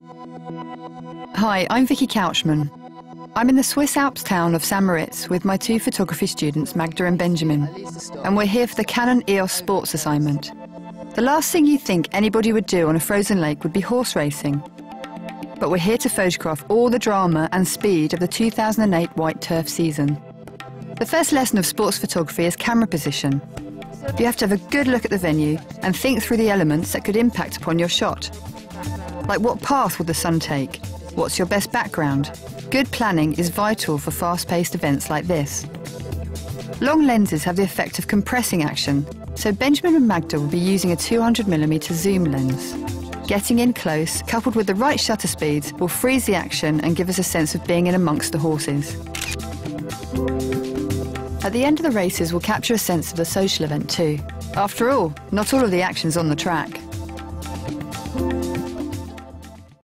Hi, I'm Vicky Couchman. I'm in the Swiss Alps town of St. Moritz with my two photography students, Magda and Benjamin, and we're here for the Canon EOS Sports assignment. The last thing you'd think anybody would do on a frozen lake would be horse racing. But we're here to photograph all the drama and speed of the 2008 white turf season. The first lesson of sports photography is camera position. You have to have a good look at the venue and think through the elements that could impact upon your shot. Like, what path will the sun take? What's your best background? Good planning is vital for fast-paced events like this. Long lenses have the effect of compressing action, so Benjamin and Magda will be using a 200mm zoom lens. Getting in close, coupled with the right shutter speeds, will freeze the action and give us a sense of being in amongst the horses. At the end of the races, we'll capture a sense of the social event too. After all, not all of the action's on the track.